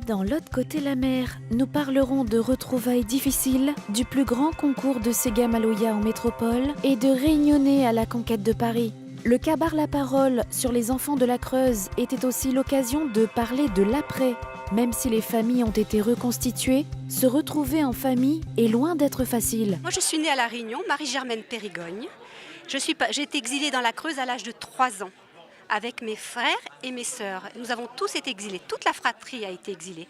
dans L'autre côté la mer, nous parlerons de retrouvailles difficiles, du plus grand concours de Sega Maloya en métropole et de Réunionnais à la conquête de Paris. Le Cabar La Parole sur les enfants de la Creuse était aussi l'occasion de parler de l'après. Même si les familles ont été reconstituées, se retrouver en famille est loin d'être facile. Moi, je suis née à La Réunion, Marie-Germaine Périgogne. J'ai été exilée dans la Creuse à l'âge de 3 ans, avec mes frères et mes sœurs. Nous avons tous été exilés, toute la fratrie a été exilée.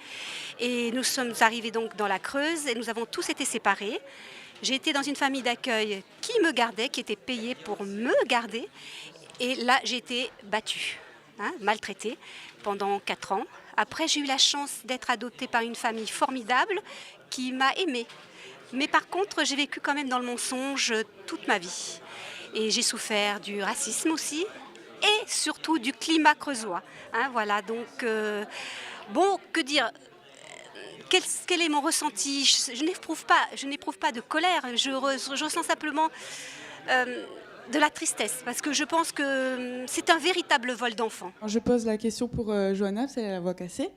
Et nous sommes arrivés donc dans la Creuse et nous avons tous été séparés. J'ai été dans une famille d'accueil qui me gardait, qui était payée pour me garder. Et là, j'ai été battue, maltraitée pendant 4 ans. Après, j'ai eu la chance d'être adoptée par une famille formidable qui m'a aimée. Mais par contre, j'ai vécu quand même dans le mensonge toute ma vie. Et j'ai souffert du racisme aussi et surtout du climat creusois. Voilà, donc, bon, que dire ? Quel est mon ressenti ? Je n'éprouve pas de colère, je ressens simplement de la tristesse, parce que je pense que c'est un véritable vol d'enfant. Je pose la question pour Johanna, parce qu'elle a la voix cassée.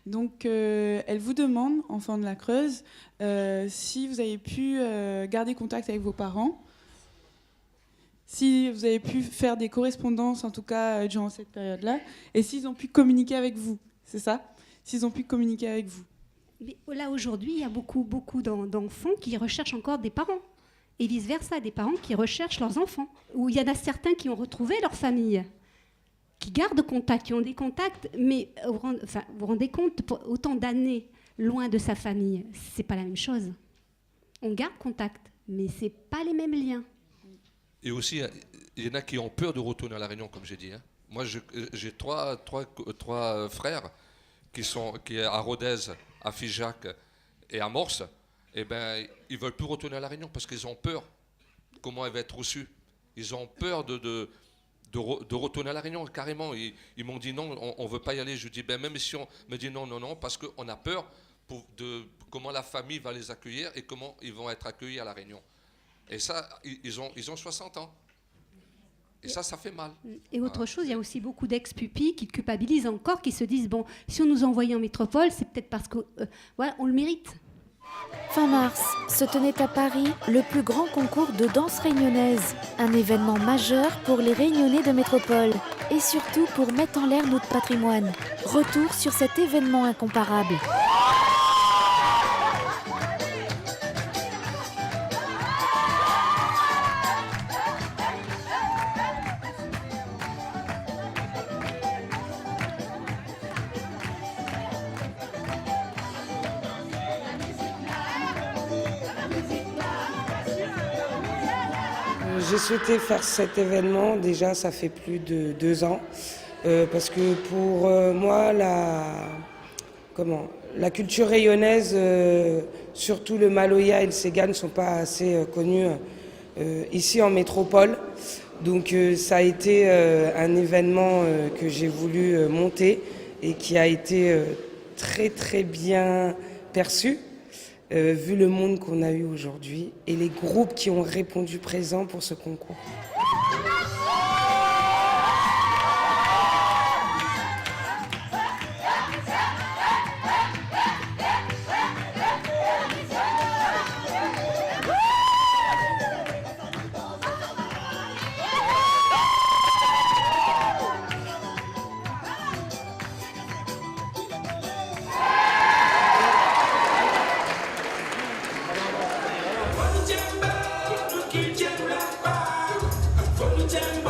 Donc, elle vous demande, enfant de la Creuse, si vous avez pu garder contact avec vos parents, si vous avez pu faire des correspondances, en tout cas durant cette période-là, et s'ils ont pu communiquer avec vous, c'est ça ? S'ils ont pu communiquer avec vous. Mais là, aujourd'hui, il y a beaucoup d'enfants qui recherchent encore des parents. Et vice-versa, des parents qui recherchent leurs enfants. Ou il y en a certains qui ont retrouvé leur famille, qui gardent contact, qui ont des contacts. Mais vous vous rendez compte, pour autant d'années loin de sa famille, c'est pas la même chose. On garde contact, mais c'est pas les mêmes liens. Et aussi, il y en a qui ont peur de retourner à La Réunion, comme j'ai dit. Moi, j'ai trois frères qui sont à Rodez, à Figeac et à Morse. Eh ben, ils ne veulent plus retourner à La Réunion parce qu'ils ont peur comment elle va être reçue. Ils ont peur de retourner à La Réunion, carrément. Ils m'ont dit non, on ne veut pas y aller. Je dis, ben, même si on me dit non, parce qu'on a peur de comment la famille va les accueillir et comment ils vont être accueillis à La Réunion. Et ça, ils ont 60 ans. Et ça fait mal. Et autre chose, il y a aussi beaucoup d'ex-pupilles qui culpabilisent encore, qui se disent, bon, si on nous envoyait en métropole, c'est peut-être parce qu'on le mérite. Fin mars, se tenait à Paris le plus grand concours de danse réunionnaise, un événement majeur pour les Réunionnais de métropole et surtout pour mettre en l'air notre patrimoine. Retour sur cet événement incomparable. J'ai souhaité faire cet événement, déjà ça fait plus de 2 ans, parce que pour moi la culture rayonnaise, surtout le Maloya et le Sega ne sont pas assez connus ici en métropole. Donc ça a été un événement que j'ai voulu monter et qui a été très très bien perçu. Vu le monde qu'on a eu aujourd'hui et les groupes qui ont répondu présents pour ce concours. Jamba,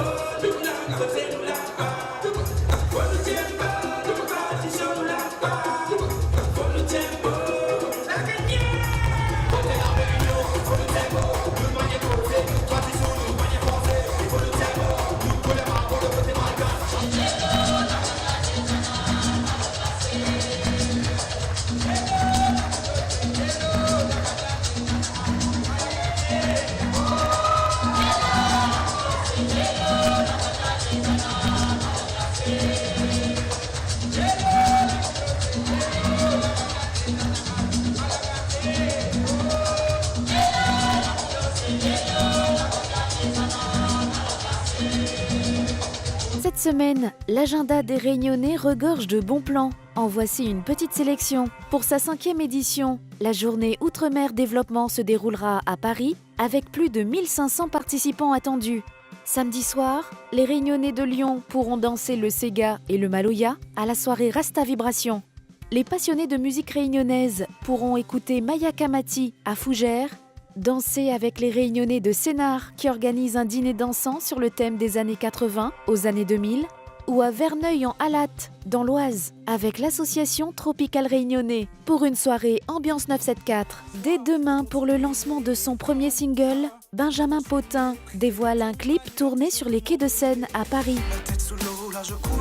Cette semaine, l'agenda des Réunionnais regorge de bons plans. En voici une petite sélection. Pour sa 5e édition, la journée Outre-mer Développement se déroulera à Paris avec plus de 1500 participants attendus. Samedi soir, les Réunionnais de Lyon pourront danser le Sega et le Maloya à la soirée Rasta Vibration. Les passionnés de musique réunionnaise pourront écouter Maya Kamati à Fougères, danser avec les Réunionnais de Sénart qui organisent un dîner dansant sur le thème des années 80 aux années 2000, ou à Verneuil en Halatte, dans l'Oise, avec l'association Tropical Réunionnais pour une soirée Ambiance 974. Dès demain, pour le lancement de son premier single, Benjamin Potin dévoile un clip tourné sur les quais de Seine à Paris. La tête sous l'eau, là je coule.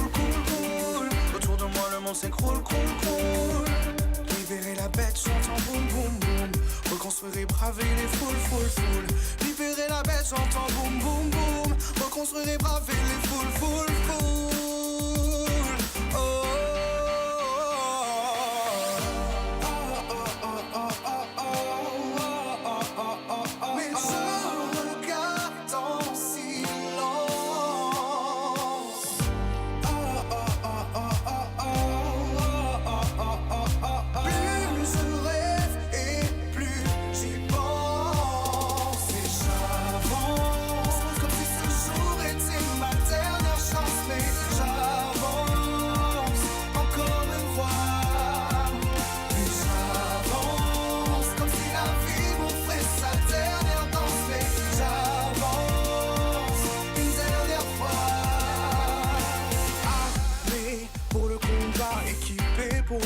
Autour de moi le monde s'écroule. Libérer la bête, j'entends boum boum boum. Reconstruire et braver les foules. Libérer la bête, j'entends boum boum boum. Reconstruire et braver les foules.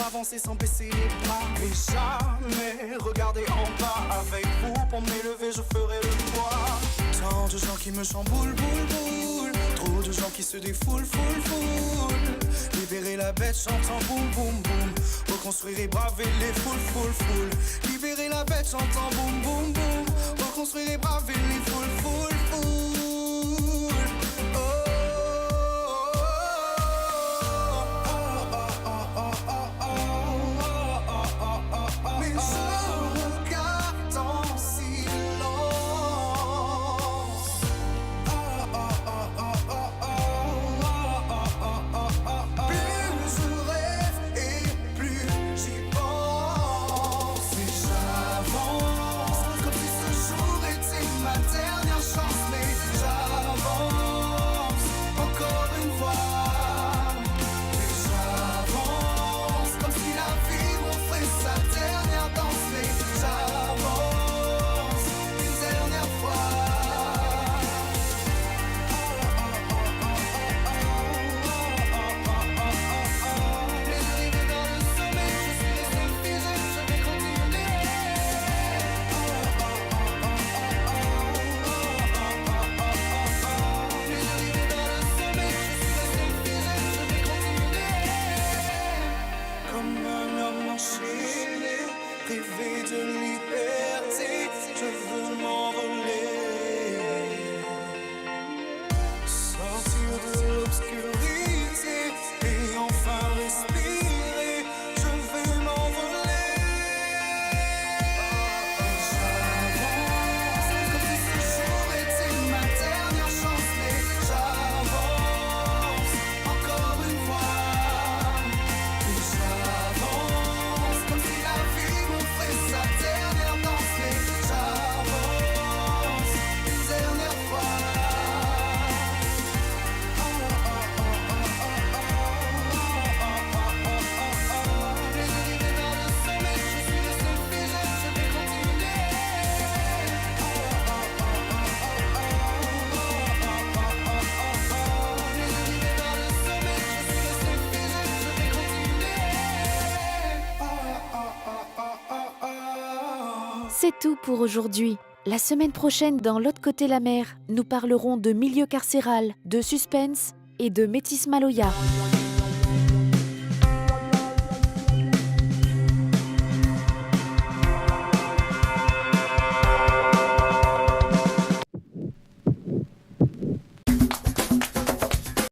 Avancer sans baisser les bras, mais jamais regarder en bas. Avec vous pour m'élever, je ferai le poids. Tant de gens qui me chamboulent, boule. Trop de gens qui se défoulent, foule. Libérer la bête, j'entends boum boum boum. Reconstruire et braver les foules. Libérer la bête, j'entends boum boum boum. Reconstruire et braver les foules. C'est tout pour aujourd'hui. La semaine prochaine, dans l'autre côté la mer, nous parlerons de milieu carcéral, de suspense et de métis Maloya.